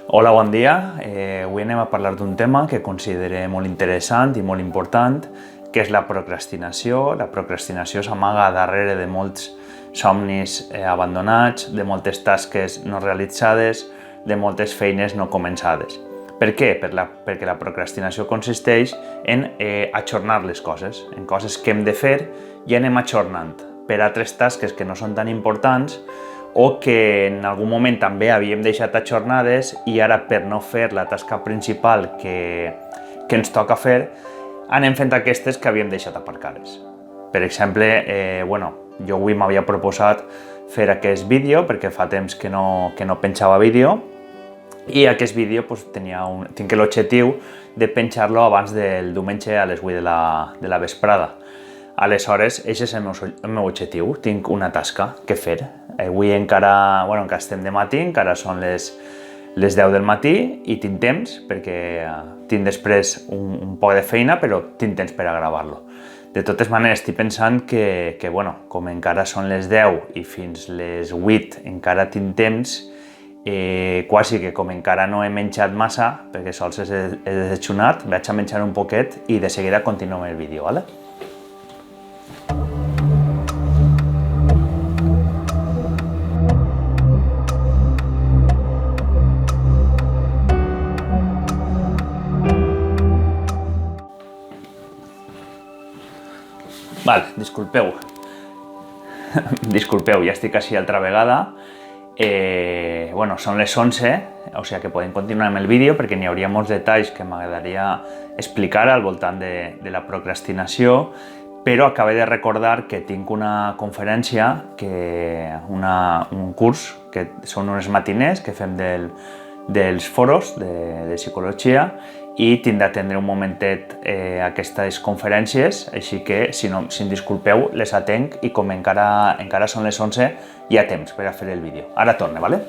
Hola, bon dia. Avui anem a parlar d'un tema que considero molt interessant i molt important, que és la procrastinació. La procrastinació s'amaga darrere de molts somnis abandonats, de moltes tasques no realitzades, de moltes feines no començades. Per què? Perquè la procrastinació consisteix en ajornar les coses, en coses que hem de fer i anem ajornant per altres tasques que no són tan importants o que en algun moment també havíem deixat ajornades i ara per no fer la tasca principal que ens toca fer, anem fent aquestes que havíem deixat aparcades. Per exemple, jo avui m'havia proposat fer aquest vídeo perquè fa temps que no penjava vídeo i aquest vídeo tinc l'objectiu de penjar-lo abans del diumenge a les 8 de la vesprada. Aleshores, aquest és el meu objectiu, tinc una tasca que fer. Avui encara estem de matí, encara són les 10 del matí i tinc temps perquè tinc després un poc de feina, però tinc temps per a gravar-lo. De totes maneres, estic pensant que com encara són les 10 i fins les 8 encara tinc temps, quasi que com encara no he menjat massa, perquè sols he desayunat, vaig a menjar un poquet i de seguida continuem el vídeo, ¿vale? Disculpeu, ja estic així altra vegada. Són les 11, o sigui que podem continuar amb el vídeo perquè n'hi hauria molts detalls que m'agradaria explicar al voltant de la procrastinació, però acabo de recordar que tinc una conferència, un curs, que són unes matiners que fem dels foros de psicologia i tinc d'atendre un momentet aquestes conferències, així que si em disculpeu les atenc i com encara són les 11 hi ha temps per a fer el vídeo. Ara torne, ¿vale?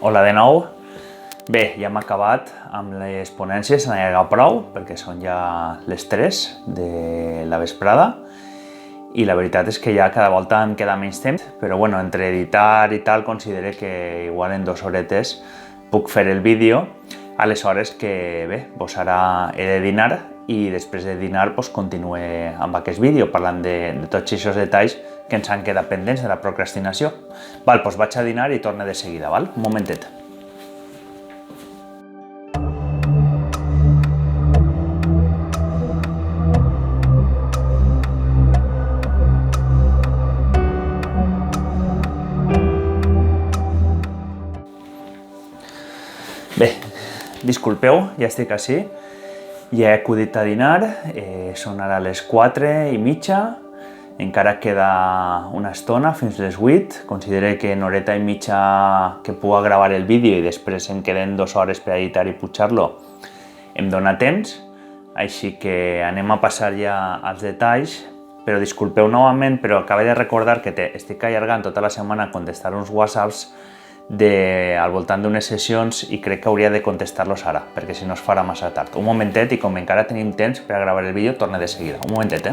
Hola de nou. Bé, ja hem acabat amb les ponències, n'hi ha prou, perquè són ja les 3 de la vesprada i la veritat és que ja cada volta em queda menys temps, però entre editar i tal considero que igual en 2 horetes puc fer el vídeo, aleshores que bé, ara he de dinar i després de dinar continuo amb aquest vídeo parlant de tots aquests detalls que ens han quedat pendents de la procrastinació. Vaig a dinar i torno de seguida, un momentet. Bé, disculpeu, ja estic així, ja he acudit a dinar, són ara les 4:30, encara queda una estona fins les 8, considero que en horeta i mitja que puc gravar el vídeo i després em queden 2 hores per editar i pujar-lo, em dona temps, així que anem a passar ja als detalls, però disculpeu novament, però acabo de recordar que estic allargant tota la setmana a contestar uns whatsapps al voltant d'unes sessions i crec que hauria de contestar-los ara, perquè si no es farà massa tard. Un momentet i com encara tenim temps per a gravar el vídeo, torne de seguida. Un momentet,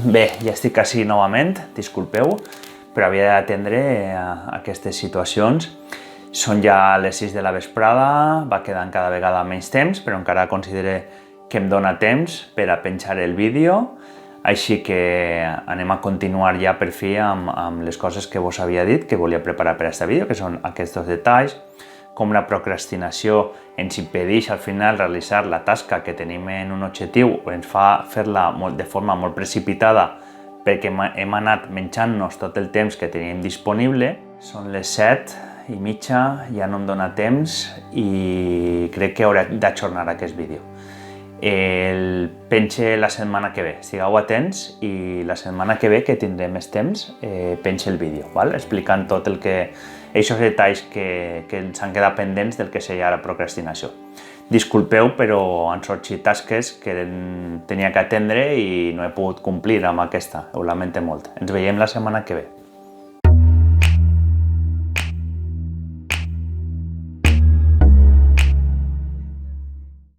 Bé, ja estic així novament, disculpeu, però havia d'atendre aquestes situacions. Són ja les 6 de la vesprada, va quedant cada vegada menys temps, però encara considero que em dona temps per a penjar el vídeo, així que anem a continuar ja per fi amb les coses que vos havia dit que volia preparar per a aquest vídeo, que són aquests 2 detalls, com la procrastinació ens impedeix al final realitzar la tasca que tenim en un objectiu o ens fa fer-la de forma molt precipitada perquè hem anat menjant-nos tot el temps que teníem disponible. Són les 7:30, ja no em dona temps i crec que hauré d'ajornar aquest vídeo. El penge la setmana que ve, sigueu atents i la setmana que ve, que tindré més temps, penge el vídeo, explicant tot el que aquests detalls que ens han quedat pendents del que seria la procrastinació. Disculpeu, però han sorgit tasques que tenia que atendre i no he pogut complir amb aquesta. Ho lamento molt. Ens veiem la setmana que ve.